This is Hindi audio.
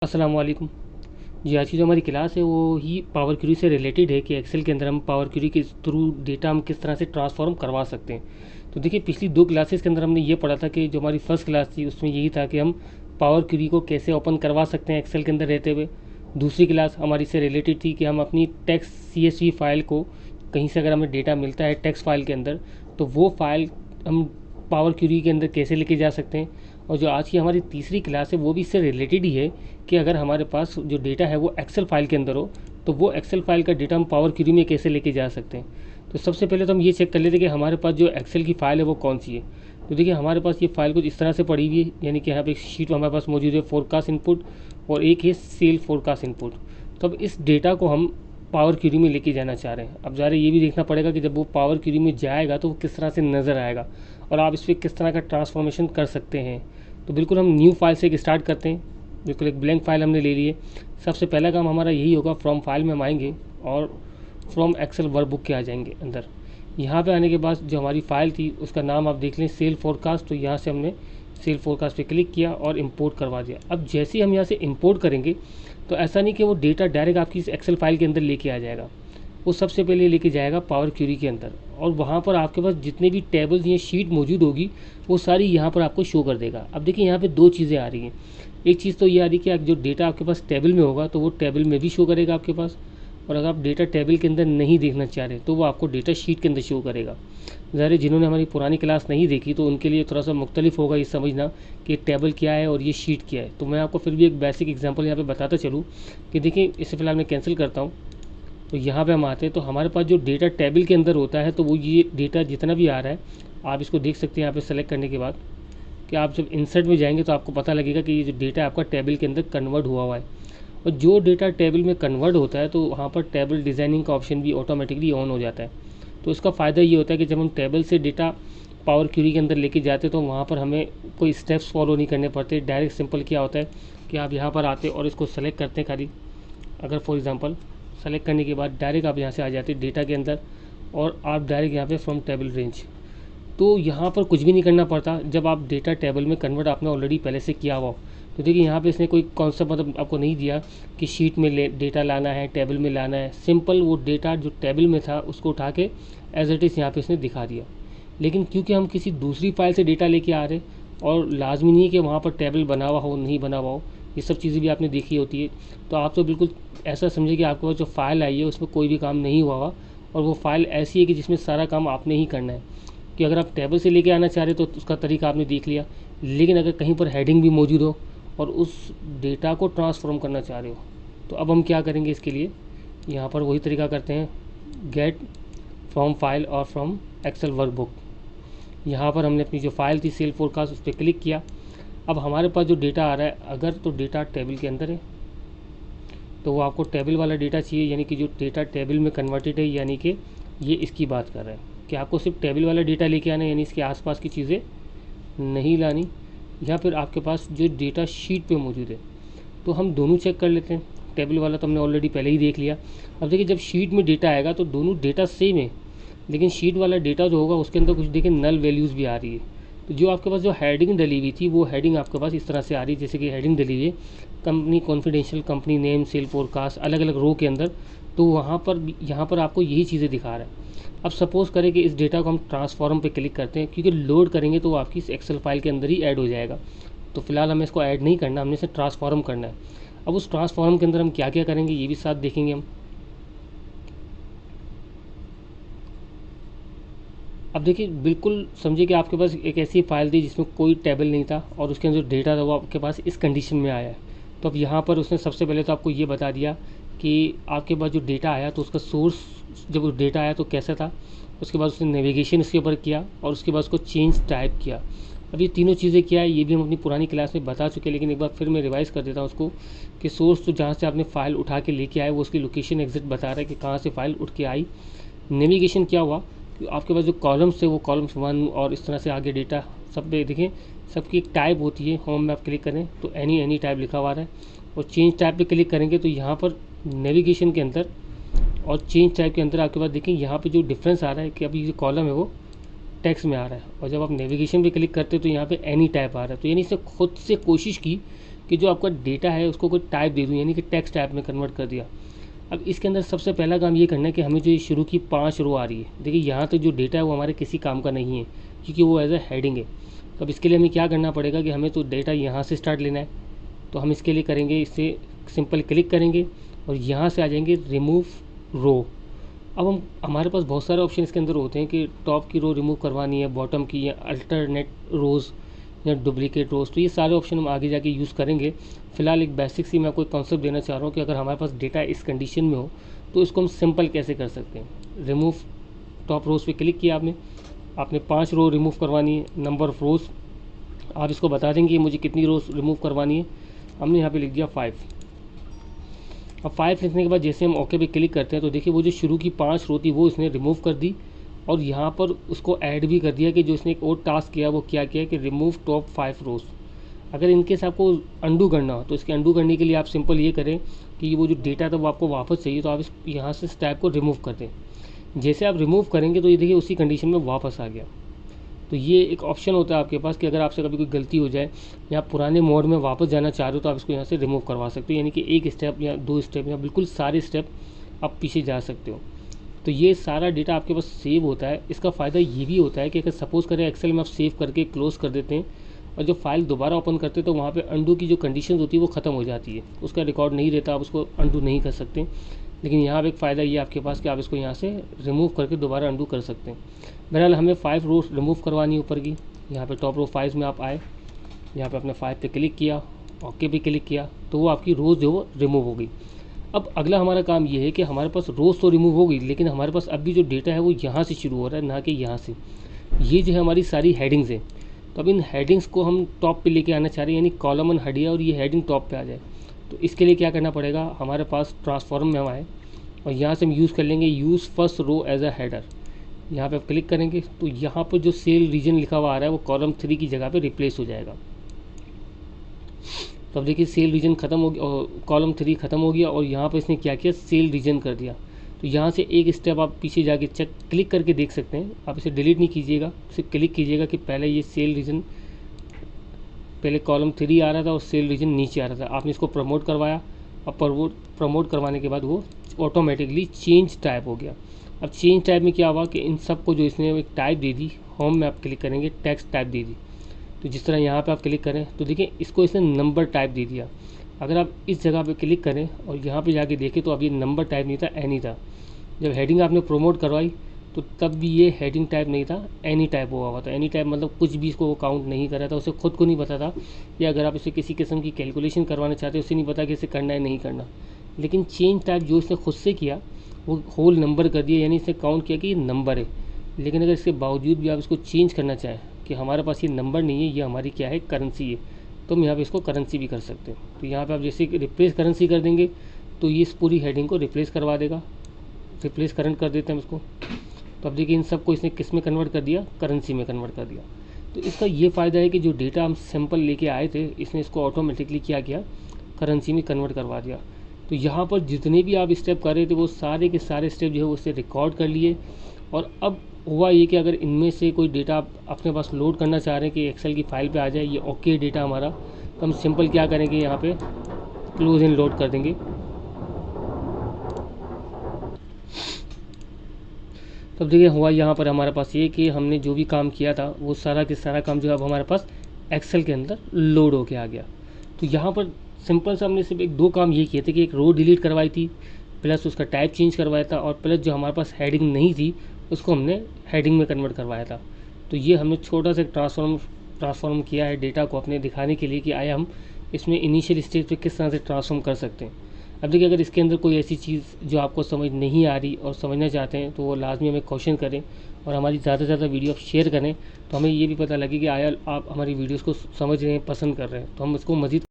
अस्सलाम वालेकुम जी। आज की जो हमारी क्लास है वो ही पावर क्यूरी से रिलेटेड है कि एक्सेल के अंदर हम पावर क्यूरी के थ्रू डेटा हम किस तरह से ट्रांसफॉर्म करवा सकते हैं। तो देखिए, पिछली दो क्लासेस के अंदर हमने ये पढ़ा था कि जो हमारी फर्स्ट क्लास थी उसमें यही था कि हम पावर क्यूरी को कैसे ओपन करवा सकते हैं एक्सेल के अंदर रहते हुए। दूसरी क्लास हमारी से रिलेटेड थी कि हम अपनी टेक्स्ट CSV फाइल को कहीं से अगर हमें डेटा मिलता है टेक्स्ट फाइल के अंदर, तो वो फाइल हम पावर क्यूरी के अंदर कैसे लेके जा सकते हैं। और जो आज की हमारी तीसरी क्लास है वो भी इससे रिलेटेड ही है कि अगर हमारे पास जो डेटा है वो एक्सेल फाइल के अंदर हो तो वो एक्सेल फाइल का डेटा हम पावर क्यूरी में कैसे लेके जा सकते हैं। तो सबसे पहले तो हम ये चेक कर लेते हैं कि हमारे पास जो एक्सेल की फ़ाइल है वो कौन सी है। तो देखिए, हमारे पास ये फाइल कुछ इस तरह से पड़ी हुई है, यानी कि यहाँ पे एक शीट हमारे पास मौजूद है फोरकास्ट इनपुट और एक है सेल फोरकास्ट इनपुट। तो अब इस डेटा को हम पावर क्यूरी में लेके जाना चाह रहे हैं। अब ज़रा ये भी देखना पड़ेगा कि जब वो पावर क्यूरी में जाएगा तो वो किस तरह से नज़र आएगा और आप इस पर किस तरह का ट्रांसफॉर्मेशन कर सकते हैं। तो बिल्कुल हम न्यू फाइल से एक स्टार्ट करते हैं। बिल्कुल एक ब्लैंक फाइल हमने ले ली है। सबसे पहला काम हमारा यही होगा, फ्रॉम फाइल में हम आएंगे और फ्रॉम एक्सेल वर्कबुक के आ जाएंगे अंदर। यहाँ पे आने के बाद जो हमारी फ़ाइल थी उसका नाम आप देख लें, सेल फोरकास्ट। तो यहाँ से हमने सेल फोरकास्ट पे क्लिक किया और इंपोर्ट करवा दिया। अब जैसे ही हम यहाँ से इंपोर्ट करेंगे तो ऐसा नहीं कि वो डेटा डायरेक्ट आपकी इस एक्सेल फाइल के अंदर लेके आ जाएगा। वो सबसे पहले लेके जाएगा पावर क्यूरी के अंदर और वहाँ पर आपके पास जितने भी टेबल्स या शीट मौजूद होगी वो सारी यहाँ पर आपको शो कर देगा। अब देखिए, यहाँ पे दो चीज़ें आ रही हैं। एक चीज़ तो ये आ रही है कि जो डेटा आपके पास टेबल में होगा तो वो टेबल में भी शो करेगा आपके पास, और अगर आप डेटा टेबल के अंदर नहीं देखना चाह रहे तो वो आपको डेटा शीट के अंदर शो करेगा। ज़ाहिर, जिन्होंने हमारी पुरानी क्लास नहीं देखी तो उनके लिए थोड़ा सा मुख्तलिफ होगा ये समझना कि टेबल क्या है और ये शीट क्या है। तो मैं आपको फिर भी एक बेसिक एग्जांपल यहाँ पे बताता चलूँ कि देखिए, इसे फ़िलहाल मैं कैंसिल करता हूँ। तो यहाँ पे हम आते हैं तो हमारे पास जो डेटा टेबल के अंदर होता है तो वो ये डेटा जितना भी आ रहा है आप इसको देख सकते हैं। यहाँ पे सेलेक्ट करने के बाद कि आप जब इंसर्ट में जाएंगे तो आपको पता लगेगा कि ये जो डेटा आपका टेबल के अंदर कन्वर्ट हुआ है। और जो डेटा टेबल में कन्वर्ट होता है तो वहाँ पर टेबल डिज़ाइनिंग का ऑप्शन भी ऑटोमेटिकली ऑन हो जाता है। तो इसका फ़ायदा ये होता है कि जब हम टेबल से डेटा पावर क्यूरी के अंदर लेके जाते हैं तो वहाँ पर हमें कोई स्टेप्स फॉलो नहीं करने पड़ते। डायरेक्ट सिंपल क्या होता है कि आप यहाँ पर आते और इसको सेलेक्ट करते हैं खाली। अगर फॉर एग्ज़ाम्पल सेलेक्ट करने के बाद डायरेक्ट आप यहाँ से आ जाते हैं डेटा के अंदर और आप डायरेक्ट यहाँ पे फ्रॉम टेबल रेंज। तो यहाँ पर कुछ भी नहीं करना पड़ता जब आप डेटा टेबल में कन्वर्ट आपने ऑलरेडी पहले से किया हुआ हो। तो देखिए, यहाँ पे इसने कोई कॉन्सेप्ट मतलब आपको नहीं दिया कि शीट में डेटा लाना है, टेबल में लाना है। सिंपल वो डेटा जो टेबल में था उसको उठा के एज इट इज़ यहाँ पे इसने दिखा दिया। लेकिन क्योंकि हम किसी दूसरी फाइल से डेटा लेके आ रहे और लाजमी नहीं है कि वहाँ पर टेबल बना हुआ हो, नहीं बना हुआ हो, ये सब चीज़ें भी आपने देखी होती है। तो आप तो बिल्कुल ऐसा समझिए कि आपके पास जो फ़ाइल आई है उसमें कोई भी काम नहीं हुआ हुआ और वो फ़ाइल ऐसी है कि जिसमें सारा काम आपने ही करना है। कि अगर आप टेबल से लेके आना चाह रहे तो उसका तरीका आपने देख लिया, लेकिन अगर कहीं पर हेडिंग भी मौजूद हो और उस डेटा को ट्रांसफॉर्म करना चाह रहे हो तो अब हम क्या करेंगे इसके लिए, यहाँ पर वही तरीका करते हैं, गेट फ्रॉम फाइल और फ्रॉम एक्सेल वर्कबुक। यहाँ पर हमने अपनी जो फाइल थी सेल फोरकास्ट उस पर क्लिक किया। अब हमारे पास जो डेटा आ रहा है, अगर तो डेटा टेबल के अंदर है तो वो आपको टेबल वाला डेटा चाहिए, यानी कि जो डेटा टेबल में कन्वर्टेड है, यानी कि ये इसकी बात कर रहे हैं कि आपको सिर्फ टेबल वाला डेटा लेके आना है, यानी इसके आसपास की चीज़ें नहीं लानी, या फिर आपके पास जो डेटा शीट पे मौजूद है। तो हम दोनों चेक कर लेते हैं। टेबल वाला तो हमने ऑलरेडी पहले ही देख लिया। अब देखिए, जब शीट में डेटा आएगा तो दोनों डेटा सेम है, लेकिन शीट वाला डेटा जो होगा उसके अंदर कुछ देखिए नल वैल्यूज़ भी आ रही है। तो जो आपके पास जो हेडिंग डली हुई थी वो हेडिंग आपके पास इस तरह से आ रही है, जैसे कि हेडिंग डली हुई है company confidential, company name, sale forecast, अलग अलग रो के अंदर। तो वहाँ पर यहाँ पर आपको यही चीज़ें दिखा रहा है। अब सपोज़ करें कि इस डेटा को हम ट्रांसफॉर्म पे क्लिक करते हैं, क्योंकि लोड करेंगे तो वो आपकी इस एक्सेल फाइल के अंदर ही ऐड हो जाएगा। तो फिलहाल हमें इसको ऐड नहीं करना, हमने इसे ट्रांसफॉर्म करना है। अब उस ट्रांसफॉर्म के अंदर हम क्या क्या करेंगे ये भी साथ देखेंगे हम। अब देखिए, बिल्कुल समझिए कि आपके पास एक ऐसी फाइल थी जिसमें कोई टेबल नहीं था और उसके अंदर जो डेटा था वो आपके पास इस कंडीशन में आया है। तो अब यहाँ पर उसने सबसे पहले तो आपको ये बता दिया कि आपके पास जो डेटा आया तो उसका सोर्स, जब वो डेटा आया तो कैसा था। उसके बाद उसने नेविगेशन इसके ऊपर किया और उसके बाद उसको चेंज टाइप किया। अब ये तीनों चीज़ें क्या है ये भी हम अपनी पुरानी क्लास में बता चुके हैं, लेकिन एक बार फिर मैं रिवाइज़ कर देता हूँ उसको कि सोर्स तो जहाँ से आपने फ़ाइल उठा के लेके आए वो उसकी लोकेशन एग्जैक्ट बता रहा है कि कहाँ से फ़ाइल उठ के आई। नेविगेशन क्या हुआ कि आपके पास जो कॉलम्स थे वो कॉलम्स 1 और इस तरह से आगे डेटा सब पे देखें, सबकी एक टाइप होती है। होम में आप क्लिक करें तो एनी टाइप लिखा हुआ है और चेंज टाइप पे क्लिक करेंगे तो यहाँ पर नेविगेशन के अंदर और चेंज टाइप के अंदर आपके पास देखें यहाँ पे जो डिफरेंस आ रहा है कि अभी जो कॉलम है वो टेक्स्ट में आ रहा है और जब आप नेविगेशन पे क्लिक करते हो तो यहाँ पे एनी टाइप आ रहा है। तो यानी इसने खुद से कोशिश की कि जो आपका डेटा है उसको कोई टाइप दे दूँ, यानी कि टेक्स्ट टाइप में कन्वर्ट कर दिया। अब इसके अंदर सबसे पहला काम ये करना है कि हमें जो ये शुरू की 5 रो आ रही है, देखिए यहाँ तक जो डेटा है वो हमारे किसी काम का नहीं है, क्योंकि वो एज अ हेडिंग है। तो अब इसके लिए हमें क्या करना पड़ेगा कि हमें तो डेटा यहाँ से स्टार्ट लेना है। तो हम इसके लिए करेंगे, इससे सिंपल क्लिक करेंगे और यहाँ से आ जाएंगे रिमूव रो। अब हम हमारे पास बहुत सारे ऑप्शन इसके अंदर होते हैं कि टॉप की रो रिमूव करवानी है, बॉटम की, या अल्टरनेट रोज़ या डुप्लीकेट रोज़। तो ये सारे ऑप्शन हम आगे जाके यूज़ करेंगे। फिलहाल एक बेसिक सी मैं कोई कॉन्सेप्ट देना चाह रहा हूँ कि अगर हमारे पास डेटा इस कंडीशन में हो तो इसको हम सिंपल कैसे कर सकते हैं। रिमूव टॉप रोज़ पे क्लिक किया आपने 5 रो रिमूव करवानी है। नंबर ऑफ रोज़ आप इसको बता देंगे मुझे कितनी रोज़ रिमूव करवानी है। हमने यहाँ पे लिख दिया 5। अब 5 लिखने के बाद जैसे हम ओके पे क्लिक करते हैं तो देखिए वो जो शुरू की 5 रो थी वो इसने रिमूव कर दी, और यहाँ पर उसको ऐड भी कर दिया कि जो इसने एक और टास्क किया वो क्या किया कि रिमूव टॉप 5 रोज़। अगर इनकेस आपको अंडू करना हो तो इसके अंडू करने के लिए आप सिंपल ये करें कि वो जो डेटा था वो आपको वापस चाहिए, तो आप इस यहाँ से इस टैब को रिमूव कर दें। जैसे आप रिमूव करेंगे तो ये देखिए उसी कंडीशन में वापस आ गया। तो ये एक ऑप्शन होता है आपके पास कि अगर आपसे कभी कोई गलती हो जाए या आप पुराने मोड में वापस जाना चाह रहे हो तो आप इसको यहाँ से रिमूव करवा सकते हो, यानी कि एक स्टेप या 2 स्टेप या बिल्कुल सारे स्टेप आप पीछे जा सकते हो। तो ये सारा डेटा आपके पास सेव होता है। इसका फ़ायदा ये भी होता है कि अगर सपोज़ करें एक्सेल में आप सेव करके क्लोज़ कर देते हैं और जो फाइल दोबारा ओपन करते हैं तो वहाँ पे अंडू की जो कंडीशन होती है वो ख़त्म हो जाती है, उसका रिकॉर्ड नहीं रहता, आप उसको अंडू नहीं कर सकते। लेकिन यहाँ पे एक फ़ायदा ये आपके पास कि आप इसको यहाँ से रिमूव करके दोबारा अंडू कर सकते हैं। बहरहाल हमें 5 रो रिमूव करवानी है ऊपर की। यहाँ पे टॉप रो 5 में आप आए, यहाँ पे आपने 5 पे क्लिक किया, ओके पे क्लिक किया, तो वो आपकी रोज़ जो वो रिमूव हो गई। अब अगला हमारा काम ये है कि हमारे पास रोज़ तो रिमूव हो गई, लेकिन हमारे पास अब भी जो डेटा है वो यहाँ से शुरू हो रहा है, ना कि यहाँ से। ये जो है हमारी सारी हेडिंग्स हैं। तो अब इन हेडिंग्स को हम टॉप पे लेके आना चाह रहे हैं, यानी कॉलम वन हटिया और ये हेडिंग टॉप पे आ जाए। तो इसके लिए क्या करना पड़ेगा, हमारे पास ट्रांसफॉर्म में हम आए और यहाँ से हम यूज़ कर लेंगे use first row as a header. यहाँ पे आप क्लिक करेंगे तो यहाँ पर जो सेल रीजन लिखा हुआ आ रहा है वो कॉलम 3 की जगह पे रिप्लेस हो जाएगा। तो अब देखिए सेल रीजन ख़त्म हो गया और कॉलम 3 ख़त्म हो गया, और यहाँ पर इसने क्या किया, सेल रीजन कर दिया। तो यहाँ से एक स्टेप आप पीछे जाके चेक क्लिक करके देख सकते हैं। आप इसे डिलीट नहीं कीजिएगा, सिर्फ क्लिक कीजिएगा कि पहले ये सेल रीजन, पहले कॉलम 3 आ रहा था और सेल रीजन नीचे आ रहा था। आपने इसको प्रमोट करवाया और प्रमोट करवाने के बाद वो ऑटोमेटिकली चेंज टाइप हो गया। अब चेंज टाइप में क्या हुआ कि इन सब को जो इसने एक टाइप दे दी, होम में आप क्लिक करेंगे टेक्स्ट टाइप दे दी। तो जिस तरह यहाँ पे आप क्लिक करें तो देखिए इसको इसने नंबर टाइप दे दिया। अगर आप इस जगह पे क्लिक करें और यहाँ पे जाके देखें तो अब ये नंबर टाइप नहीं था, एनी था। जब हेडिंग आपने प्रमोट करवाई तो तब भी ये हेडिंग टाइप नहीं था, एनी टाइप हुआ था। एनी टाइप मतलब कुछ भी इसको वो काउंट नहीं कर रहा था, उसे खुद को नहीं पता था, या अगर आप इसे किसी किस्म की कैलकुलेशन करवाना चाहते हो उसे नहीं पता कि इसे करना है नहीं करना। लेकिन चेंज टाइप जो इसने खुद से किया वो होल नंबर कर दिया, यानी इसने काउंट किया कि ये नंबर है। लेकिन अगर इसके बावजूद भी आप इसको चेंज करना चाहें कि हमारे पास ये नंबर नहीं है, ये हमारी क्या है, करेंसी है, तो हम यहाँ पे इसको करेंसी भी कर सकते हैं। तो यहाँ पे आप जैसे रिप्लेस करेंसी कर देंगे तो ये इस पूरी हेडिंग को रिप्लेस करवा देगा। रिप्लेस करंट कर देते हैं हम इसको। तो अब देखिए इन सबको इसने किस में कन्वर्ट कर दिया, करेंसी में कन्वर्ट कर दिया। तो इसका ये फ़ायदा है कि जो डेटा हम सैम्पल लेके आए थे इसने इसको ऑटोमेटिकली क्या किया, करेंसी में कन्वर्ट करवा दिया। तो यहाँ पर जितने भी आप स्टेप कर रहे थे वो सारे के सारे स्टेप जो है उससे रिकॉर्ड कर लिए। और अब हुआ ये कि अगर इनमें से कोई डेटा आप अपने पास लोड करना चाह रहे हैं कि एक्सेल की फ़ाइल पे आ जाए, ये ओके डेटा हमारा, तो हम सिंपल क्या करेंगे, यहाँ पे क्लोज इन लोड कर देंगे। तब देखिए हुआ यहाँ पर हमारे पास ये कि हमने जो भी काम किया था वो सारा के सारा काम जो है अब हमारे पास एक्सेल के अंदर लोड होके आ गया। तो यहाँ पर सिंपल सा हमने सिर्फ एक 2 काम ये किए थे कि एक रो डिलीट करवाई थी, प्लस उसका टाइप चेंज करवाया था, और प्लस जो हमारे पास हेडिंग नहीं थी उसको हमने हेडिंग में कन्वर्ट करवाया था। तो ये हमने छोटा सा ट्रांसफॉर्म किया है डेटा को अपने दिखाने के लिए कि आया हम इसमें इनिशियल स्टेज पे किस तरह से ट्रांसफॉर्म कर सकते हैं। अब देखिए अगर इसके अंदर कोई ऐसी चीज़ जो आपको समझ नहीं आ रही और समझना चाहते हैं तो वो लाजमी हमें क्वेश्चन करें और हमारी ज़्यादा से ज़्यादा वीडियो आप शेयर करें, तो हमें ये भी पता लगे कि आया आप हमारी वीडियोज़ को समझ रहे हैं, पसंद कर रहे हैं, तो हम इसको मज़ीद